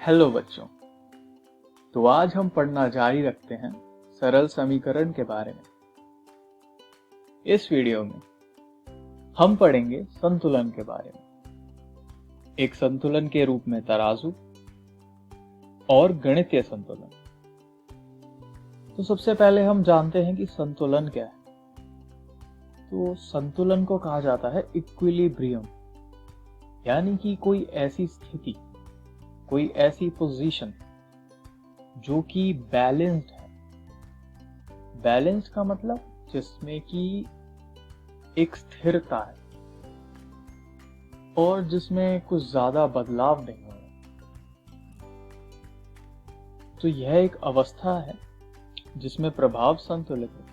Hello बच्चों। तो आज हम पढ़ना जारी रखते हैं सरल समीकरण के बारे में। इस वीडियो में हम पढ़ेंगे संतुलन के बारे में, एक संतुलन के रूप में तराजू और गणितीय संतुलन। तो सबसे पहले हम जानते हैं कि संतुलन क्या है। तो संतुलन को कहा जाता है इक्विलिब्रियम, यानी कि कोई ऐसी स्थिति, कोई ऐसी पोजीशन जो कि बैलेंस्ड है। बैलेंस्ड का मतलब जिसमें कि एक स्थिरता है और जिसमें कुछ ज्यादा बदलाव नहीं हो रहा। तो यह एक अवस्था है जिसमें प्रभाव संतुलित है।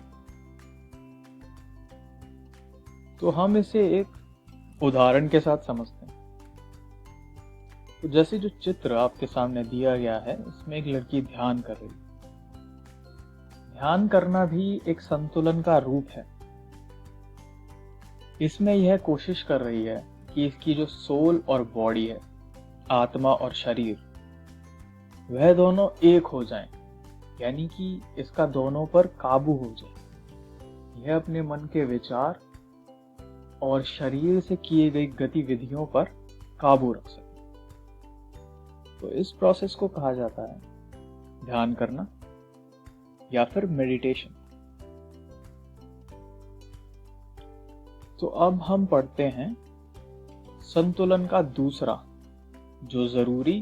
तो हम इसे एक उदाहरण के साथ समझते हैं। तो जैसे जो चित्र आपके सामने दिया गया है, इसमें एक लड़की ध्यान कर रही है। ध्यान करना भी एक संतुलन का रूप है। इसमें यह कोशिश कर रही है कि इसकी जो सोल और बॉडी है, आत्मा और शरीर, वह दोनों एक हो जाएं, यानी कि इसका दोनों पर काबू हो जाए। यह अपने मन के विचार और शरीर से किए गई गतिविधियों पर काबू रख सके। तो इस प्रोसेस को कहा जाता है ध्यान करना या फिर मेडिटेशन। तो अब हम पढ़ते हैं संतुलन का दूसरा जो जरूरी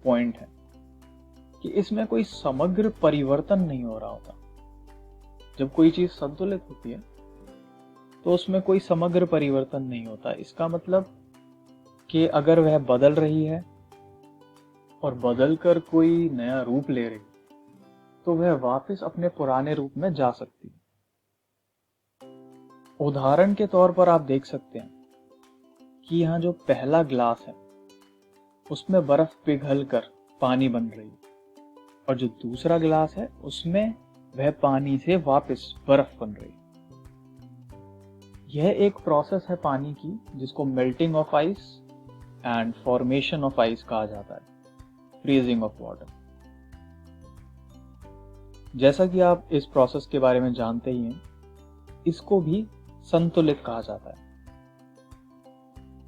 पॉइंट है कि इसमें कोई समग्र परिवर्तन नहीं हो रहा होता। जब कोई चीज संतुलित होती है तो उसमें कोई समग्र परिवर्तन नहीं होता। इसका मतलब कि अगर वह बदल रही है और बदलकर कोई नया रूप ले रही, तो वह वापस अपने पुराने रूप में जा सकती है। उदाहरण के तौर पर आप देख सकते हैं कि यहाँ जो पहला ग्लास है उसमें बर्फ पिघलकर पानी बन रही है, और जो दूसरा ग्लास है उसमें वह पानी से वापस बर्फ बन रही है। यह एक प्रोसेस है पानी की, जिसको melting of ice and formation of ice कहा जाता है, फ्रीजिंग ऑफ वाटर। जैसा कि आप इस प्रोसेस के बारे में जानते ही हैं, इसको भी संतुलित कहा जाता है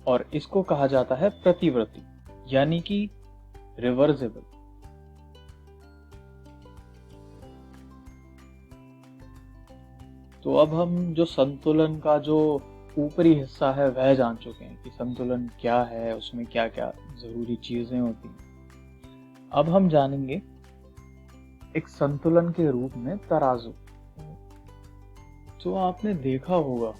और इसको कहा जाता है प्रतिवर्ती, यानी कि रिवर्सिबल। तो अब हम जो संतुलन का जो ऊपरी हिस्सा है वह जान चुके हैं कि संतुलन क्या है, उसमें क्या क्या जरूरी चीजें होती हैं। अब हम जानेंगे एक संतुलन के रूप में तराजू। तो आपने देखा होगा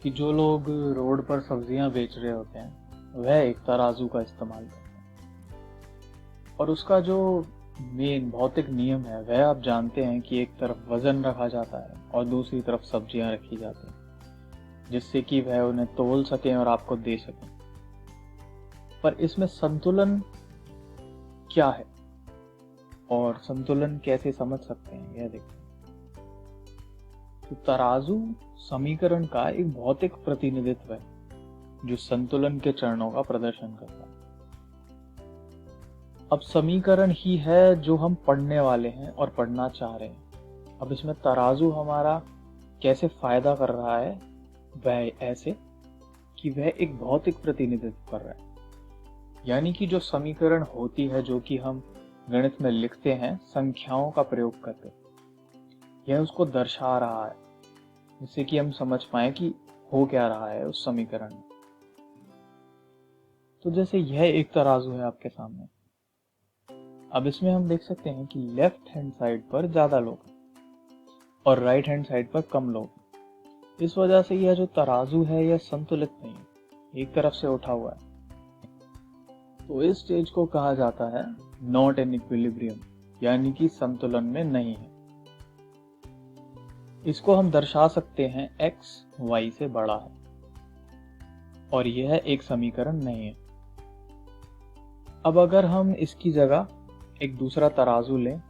कि जो लोग रोड पर सब्जियां बेच रहे होते हैं वह एक तराजू का इस्तेमाल करते हैं, और उसका जो मेन भौतिक नियम है वह आप जानते हैं कि एक तरफ वजन रखा जाता है और दूसरी तरफ सब्जियां रखी जाती हैं, जिससे कि वह उन्हें तोल सकें और आपको दे सकें। पर इसमें संतुलन क्या है और संतुलन कैसे समझ सकते हैं, यह देखते हैं। तो तराजू समीकरण का एक भौतिक प्रतिनिधित्व है जो संतुलन के चरणों का प्रदर्शन करता है। अब समीकरण ही है जो हम पढ़ने वाले हैं और पढ़ना चाह रहे हैं। अब इसमें तराजू हमारा कैसे फायदा कर रहा है, वह ऐसे कि वह एक भौतिक प्रतिनिधित्व कर रहा है, यानी कि जो समीकरण होती है जो कि हम गणित में लिखते हैं संख्याओं का प्रयोग करके, यह उसको दर्शा रहा है, जिससे कि हम समझ पाए कि हो क्या रहा है उस समीकरण में। तो जैसे यह एक तराजू है आपके सामने। अब इसमें हम देख सकते हैं कि लेफ्ट हैंड साइड पर ज्यादा लोग हैं और राइट हैंड साइड पर कम लोग हैं। इस वजह से यह जो तराजू है यह संतुलित नहीं है, एक तरफ से उठा हुआ है। तो इस स्टेज को कहा जाता है नॉट इन इक्विलिब्रियम, यानी कि संतुलन में नहीं है। इसको हम दर्शा सकते हैं x y से बड़ा है, और यह एक समीकरण नहीं है। अब अगर हम इसकी जगह एक दूसरा तराजू लें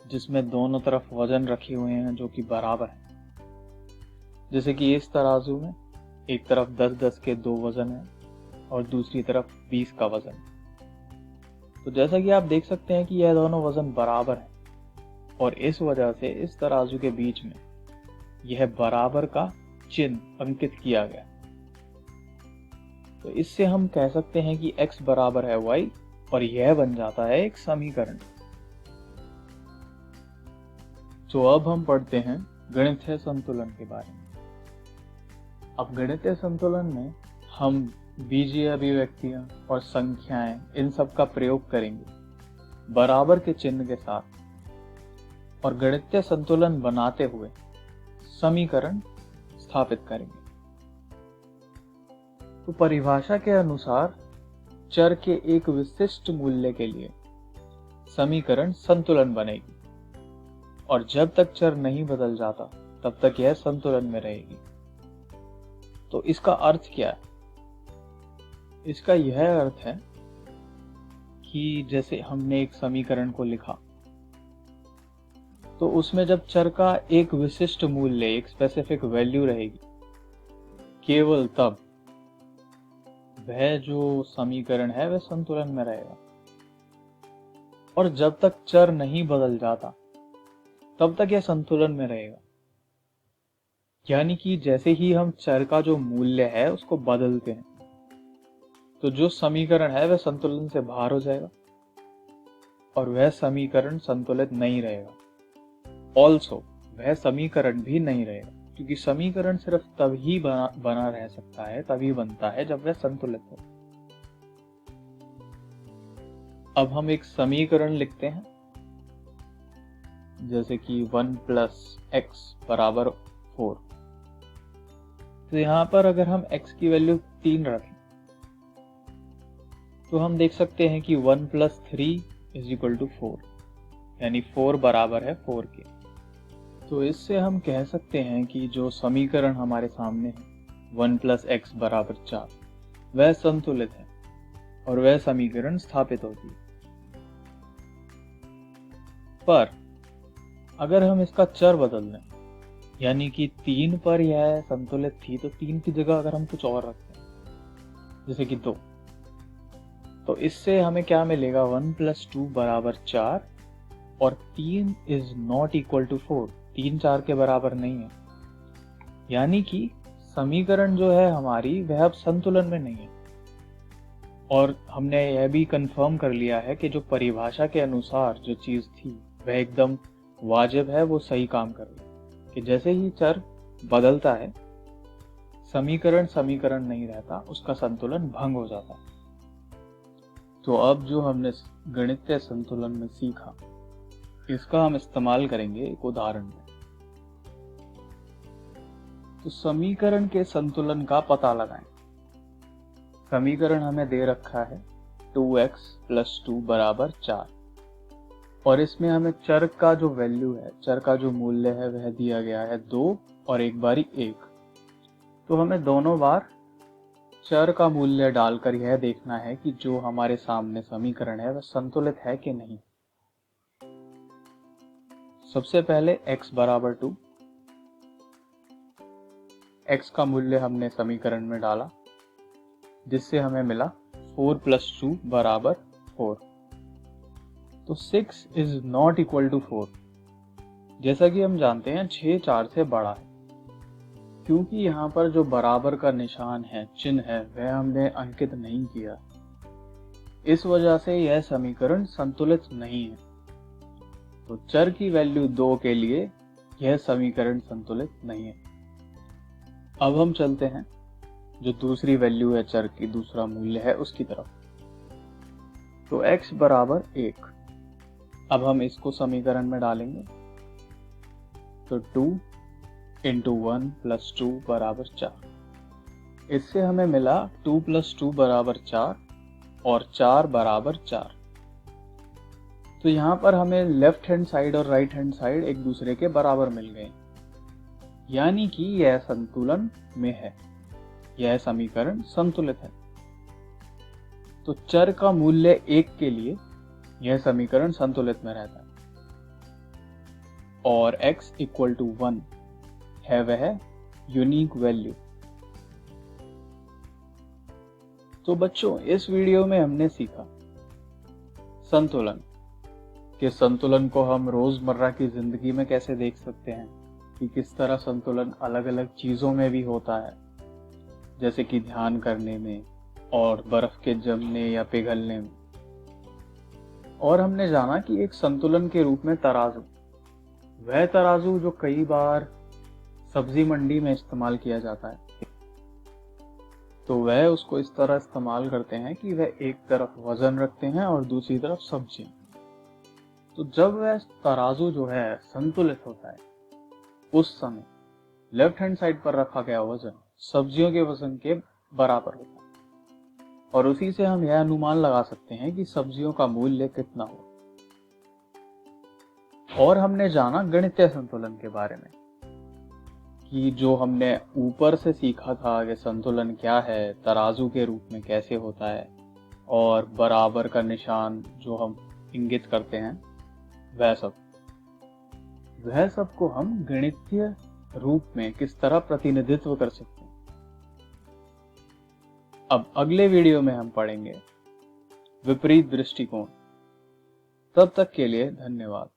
जिसमें दोनों तरफ वजन रखे हुए हैं जो कि बराबर है, जैसे कि इस तराजू में एक तरफ 10-10 के 2 वजन है और दूसरी तरफ 20 का वजन। तो जैसा कि आप देख सकते हैं कि यह दोनों वजन बराबर हैं और इस वजह से इस तराजू के बीच में यह बराबर का चिन्ह अंकित किया गया। तो इससे हम कह सकते हैं कि x बराबर है y और यह बन जाता है एक समीकरण। तो अब हम पढ़ते हैं गणितीय संतुलन के बारे में। अब गणितीय संतुलन में हम बीजीय अभिव्यक्तियां और संख्याएं इन सब का प्रयोग करेंगे बराबर के चिन्ह के साथ और गणितीय संतुलन बनाते हुए समीकरण स्थापित करेंगे। तो परिभाषा के अनुसार चर के एक विशिष्ट मूल्य के लिए समीकरण संतुलन बनेगी और जब तक चर नहीं बदल जाता तब तक यह संतुलन में रहेगी। तो इसका अर्थ क्या है? इसका यह अर्थ है कि जैसे हमने एक समीकरण को लिखा तो उसमें जब चर का एक विशिष्ट मूल्य, एक स्पेसिफिक वैल्यू रहेगी, केवल तब वह जो समीकरण है वह संतुलन में रहेगा। और जब तक चर नहीं बदल जाता तब तक यह संतुलन में रहेगा। यानी कि जैसे ही हम चर का जो मूल्य है उसको बदलते हैं तो जो समीकरण है वह संतुलन से बाहर हो जाएगा और वह समीकरण संतुलित नहीं रहेगा। ऑल्सो वह समीकरण भी नहीं रहेगा, क्योंकि समीकरण सिर्फ तभी बना रह सकता है, तभी बनता है जब वह संतुलित हो। अब हम एक समीकरण लिखते हैं जैसे कि 1 + x = 4। तो यहां पर अगर हम x की वैल्यू 3 रखें तो हम देख सकते हैं कि 1 + 3 = 4, यानी 4 बराबर है 4 के। तो इससे हम कह सकते हैं कि जो समीकरण हमारे सामने है 1 + x = 4 वह संतुलित है और वह समीकरण स्थापित होती है। पर अगर हम इसका चर बदल दें, यानी कि 3 पर यह संतुलित थी तो 3 की जगह अगर हम कुछ और रखते हैं जैसे कि 2, तो इससे हमें क्या मिलेगा? 1 + 2 = 4 और 3 ≠ 4, 3 4 के बराबर नहीं है। यानी कि समीकरण जो है हमारी वह अब संतुलन में नहीं है। और हमने यह भी कंफर्म कर लिया है कि जो परिभाषा के अनुसार जो चीज थी वह एकदम वाजिब है, वो सही काम कर रही है कि जैसे ही चर बदलता है समीकरण नहीं रहता, उसका संतुलन भंग हो जाता है। तो अब जो हमने गणितीय संतुलन में सीखा इसका हम इस्तेमाल करेंगे एक उदाहरण में। तो समीकरण के संतुलन का पता लगाएं। समीकरण हमें दे रखा है 2x + 2 = 4 और इसमें हमें चर का जो वैल्यू है, चर का जो मूल्य है वह दिया गया है 2 और एक बारी 1। तो हमें दोनों बार चर का मूल्य डालकर यह देखना है कि जो हमारे सामने समीकरण है वह संतुलित है कि नहीं। सबसे पहले x = 2, x का मूल्य हमने समीकरण में डाला जिससे हमें मिला 4 + 2 = 4। तो 6 ≠ 4। जैसा कि हम जानते हैं 6 4 से बड़ा है। क्योंकि यहाँ पर जो बराबर का निशान है, चिन्ह है, वह हमने अंकित नहीं किया, इस वजह से यह समीकरण संतुलित नहीं है। तो चर की वैल्यू 2 के लिए यह समीकरण संतुलित नहीं है। अब हम चलते हैं जो दूसरी वैल्यू है चर की, दूसरा मूल्य है उसकी तरफ। तो x = 1। अब हम इसको समीकरण में डालेंगे तो 2 × 1 + 2 = 4। इससे हमें मिला 2 + 2 = 4 और 4 = 4। तो यहाँ पर हमें लेफ्ट हैंड साइड और राइट हैंड साइड एक दूसरे के बराबर मिल गए, यानी कि यह संतुलन में है, यह समीकरण संतुलित है। तो चर का मूल्य 1 के लिए यह समीकरण संतुलित में रहता है और x = 1 है वह यूनिक वैल्यू। तो बच्चों, इस वीडियो में हमने सीखा संतुलन के संतुलन को हम रोजमर्रा की जिंदगी में कैसे देख सकते हैं कि किस तरह संतुलन अलग अलग चीजों में भी होता है, जैसे कि ध्यान करने में और बर्फ के जमने या पिघलने में। और हमने जाना कि एक संतुलन के रूप में तराजू, वह तराजू जो कई बार सब्जी मंडी में इस्तेमाल किया जाता है, तो वह उसको इस तरह इस्तेमाल करते हैं कि वह एक तरफ वजन रखते हैं और दूसरी तरफ सब्जियां। तो जब वह तराजू जो है संतुलित होता है, उस समय लेफ्ट हैंड साइड पर रखा गया वजन सब्जियों के वजन के बराबर होता है, और उसी से हम यह अनुमान लगा सकते हैं कि सब्जियों का मूल्य कितना हो। और हमने जाना गणितीय संतुलन के बारे में कि जो हमने ऊपर से सीखा था कि संतुलन क्या है, तराजू के रूप में कैसे होता है, और बराबर का निशान जो हम इंगित करते हैं, वह सब को हम गणितीय रूप में किस तरह प्रतिनिधित्व कर सकते हैं। अब अगले वीडियो में हम पढ़ेंगे विपरीत दृष्टिकोण। तब तक के लिए धन्यवाद।